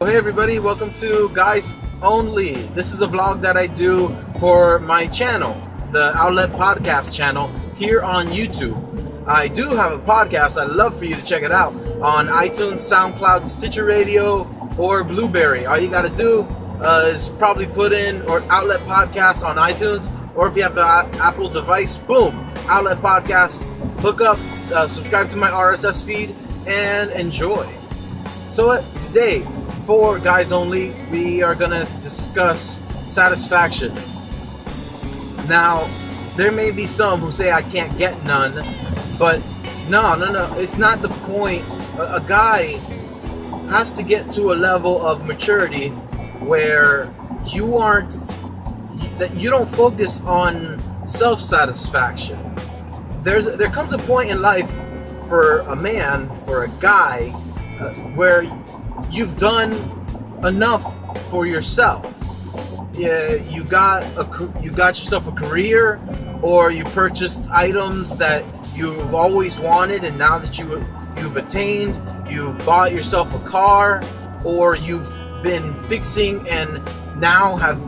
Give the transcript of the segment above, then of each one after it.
Hey everybody, welcome to Guys Only. This is a vlog that I do for my channel, the Outlet Podcast channel here on YouTube. I do have a podcast. I'd love for you to check it out on iTunes, Soundcloud, Stitcher Radio, or Blubrry. All you got to do is probably put in or Outlet Podcast on iTunes, or if you have the Apple device, boom, Outlet Podcast. Hook up, subscribe to my RSS feed, and enjoy. So today, for Guys Only, we are going to discuss satisfaction. Now, there may be some who say I can't get none, but no, it's not the point. A guy has to get to a level of maturity where you don't focus on self-satisfaction. There comes a point in life for a man, for a guy, where you've done enough for yourself. Yeah, you got yourself a career, or you purchased items that you've always wanted, and now that you've attained, you've bought yourself a car, or you've been fixing and now have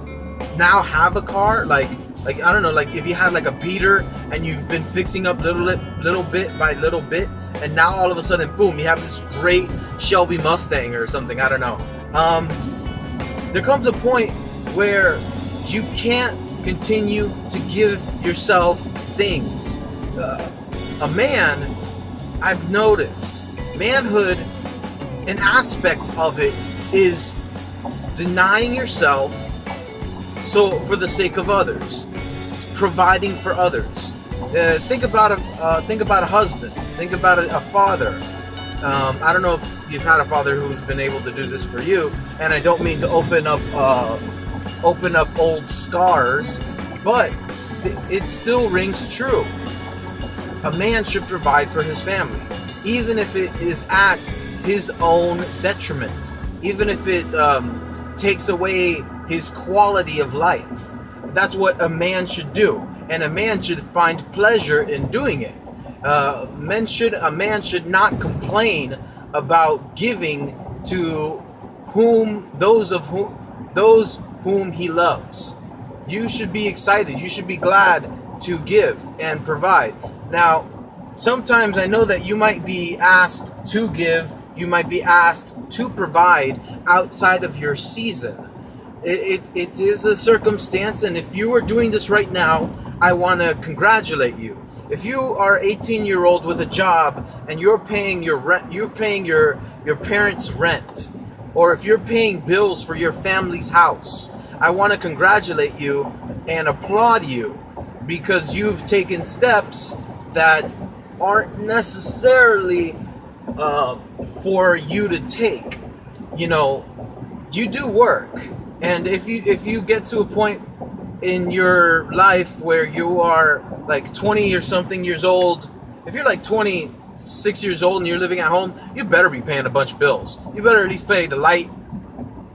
a car. Like I don't know, like if you had like a beater and you've been fixing up little bit by little bit, and now all of a sudden, boom, you have this great Shelby Mustang or something. I don't know. There comes a point where you can't continue to give yourself things. A man, I've noticed, manhood, an aspect of it is denying yourself for the sake of others, providing for others. Think about a husband. Think about a father. I don't know if you've had a father who's been able to do this for you, and I don't mean to open up old scars, but it still rings true. A man should provide for his family, even if it is at his own detriment, even if it takes away his quality of life. That's what a man should do, and a man should find pleasure in doing it. A man should not complain about giving to those whom he loves. You should be excited. You should be glad to give and provide. Now, sometimes I know that you might be asked to give, you might be asked to provide outside of your season. It is a circumstance, and if you are doing this right now, I want to congratulate you. If you are 18-year-old with a job and you're paying your rent, you're paying your parents' rent, or if you're paying bills for your family's house, I want to congratulate you and applaud you, because you've taken steps that aren't necessarily for you to take. You know, you do work, and if you get to a point in your life where you are like 20 or something years old, if you're like 26 years old and you're living at home, you better be paying a bunch of bills. You better at least pay the light.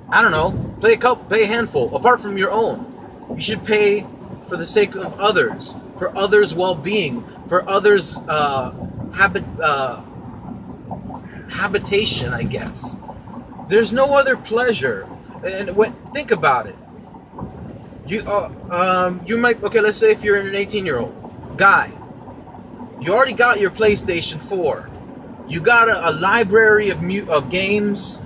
I don't know, pay a handful apart from your own. You should pay for the sake of others, for others' well-being, for others' habitation, I guess. There's no other pleasure. And think about it. You might, okay, let's say if you're an 18-year-old guy, you already got your PlayStation 4. You got a library of games.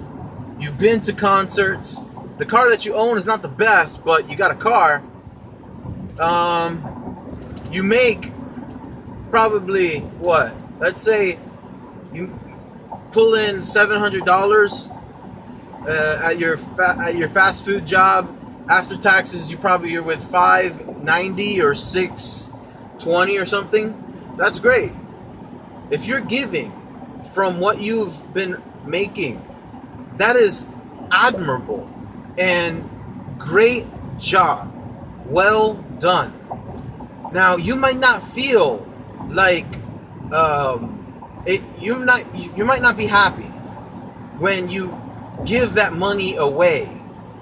You've been to concerts. The car that you own is not the best, but you got a car. You make probably what? Let's say you pull in $700 at your fast food job. After taxes, you're with $590 or $620 or something. That's great. If you're giving from what you've been making, that is admirable and great job. Well done. Now, you might not feel like you might not be happy when you give that money away,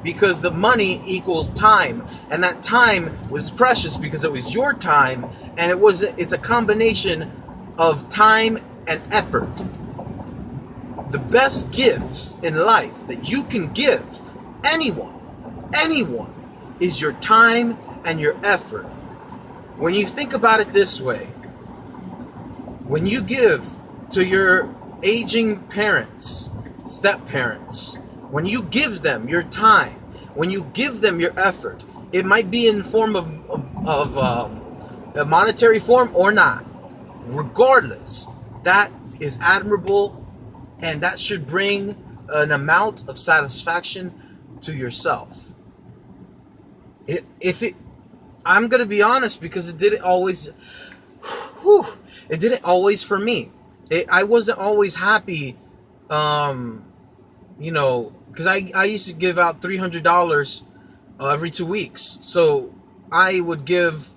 because the money equals time, and that time was precious because it was your time, and it's a combination of time and effort. the best gifts in life that you can give anyone, is your time and your effort. When you think about it this way, when you give to your aging parents, step-parents, when you give them your time, when you give them your effort, it might be in the form of a monetary form or not. Regardless, that is admirable, and that should bring an amount of satisfaction to yourself. I'm gonna be honest, because it didn't always. It didn't always for me. I wasn't always happy, because I used to give out $300 every 2 weeks. So I would give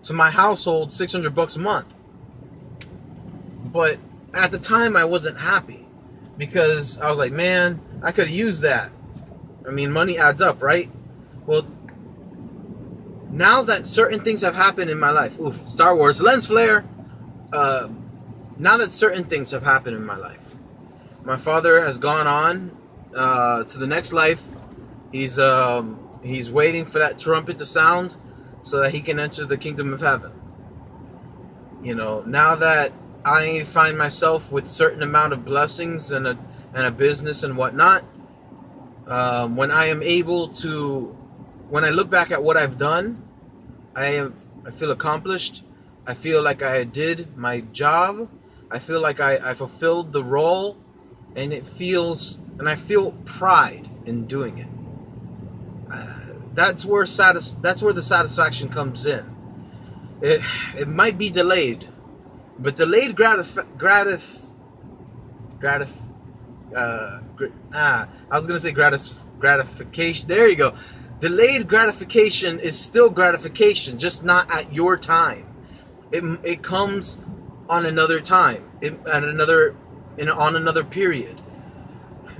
to my household $600 a month. But at the time, I wasn't happy, because I was like, man, I could have used that. I mean, money adds up, right? Well, now that certain things have happened in my life, Star Wars lens flare. Now that certain things have happened in my life, my father has gone on to the next life. He's waiting for that trumpet to sound so that he can enter the kingdom of heaven. Now that I find myself with certain amount of blessings and a business and whatnot, when I am able to, when I look back at what I've done, I feel accomplished. I feel like I did my job. I feel like I fulfilled the role, and I feel pride in doing it. That's where the satisfaction comes in. It might be delayed, but delayed gratification. There you go. Delayed gratification is still gratification, just not at your time. It comes on another time, on another period.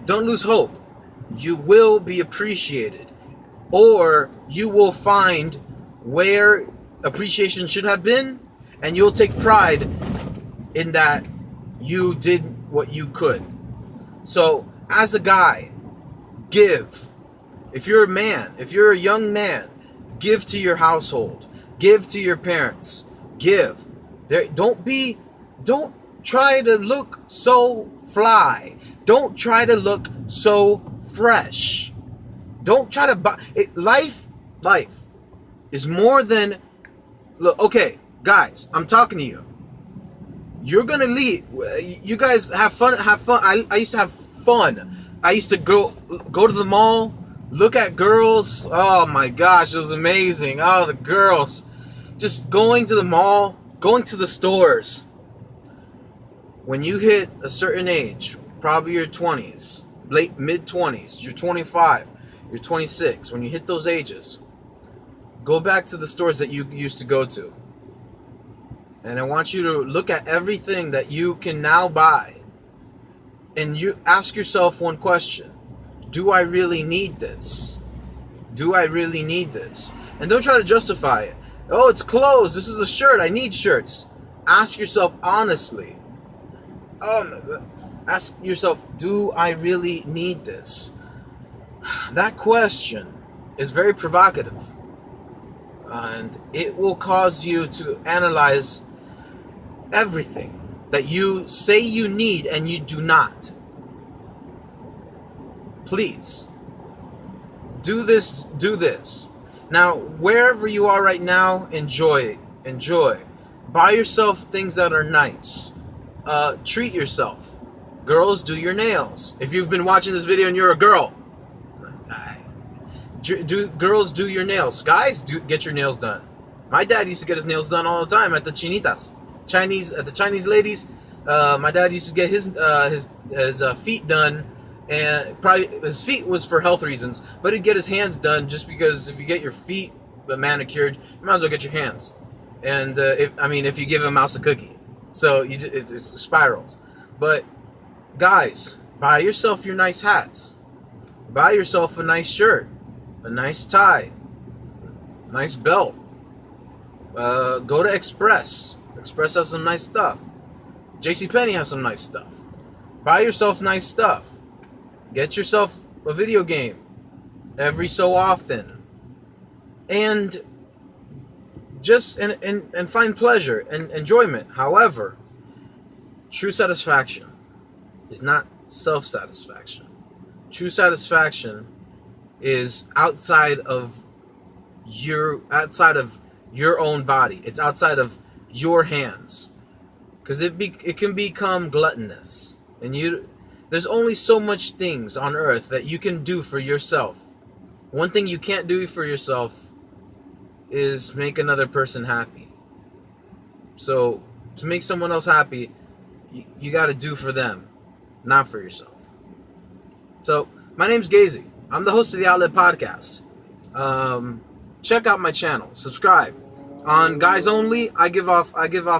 Don't lose hope. You will be appreciated, or you will find where appreciation should have been, and you'll take pride in that you did what you could. So, as a guy, give. If you're a man, if you're a young man, give to your household, give to your parents. Give. Don't try to look so fly. Don't try to look so fresh. Don't try to buy it. Life is more than. Look, okay, guys, I'm talking to you. You're gonna leave. You guys have fun. I used to have fun. I used to go to the mall, look at girls. Oh my gosh, it was amazing. Oh, the girls. Just going to the mall, going to the stores. When you hit a certain age, probably your 20s, late mid-20s, you're 25, you're 26, when you hit those ages, go back to the stores that you used to go to. And I want you to look at everything that you can now buy. And you ask yourself one question. Do I really need this? Do I really need this? And don't try to justify it. Oh, it's clothes. This is a shirt. I need shirts. Ask yourself honestly. Ask yourself, do I really need this? That question is very provocative. And it will cause you to analyze everything that you say you need and you do not. Please, do this, do this. Now, wherever you are right now, enjoy. Buy yourself things that are nice. Treat yourself. Girls, do your nails. If you've been watching this video and you're a girl, girls, do your nails. Guys, get your nails done. My dad used to get his nails done all the time at the chinitas. At the Chinese ladies. My dad used to get his feet done. And probably his feet was for health reasons, but he'd get his hands done just because if you get your feet manicured, you might as well get your hands. And if you give a mouse a cookie, so it's spirals. But guys, buy yourself your nice hats, buy yourself a nice shirt, a nice tie, nice belt. Go to Express. Express has some nice stuff. JCPenney has some nice stuff. Buy yourself nice stuff. Get yourself a video game every so often. And just and find pleasure and enjoyment. However, true satisfaction is not self-satisfaction. True satisfaction is outside of your own body. It's outside of your hands, because it can become gluttonous, and there's only so much things on earth that you can do for yourself. One thing you can't do for yourself is make another person happy. So to make someone else happy, you got to do for them, not for yourself. So my name's Gazy. I'm the host of the Outlet Podcast. Check out my channel. Subscribe. On Guys Only, I give off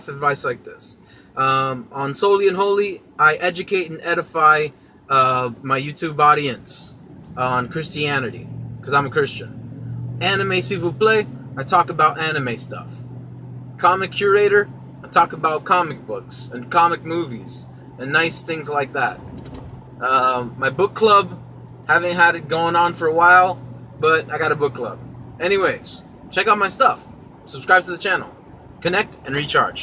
advice like this. On Solely and Holy, I educate and edify my YouTube audience on Christianity, because I'm a Christian. Anime S'il vous plaît, I talk about anime stuff. Comic Curator, I talk about comic books and comic movies and nice things like that. My book club, haven't had it going on for a while, but I got a book club. Anyways, check out my stuff. Subscribe to the channel. Connect and recharge.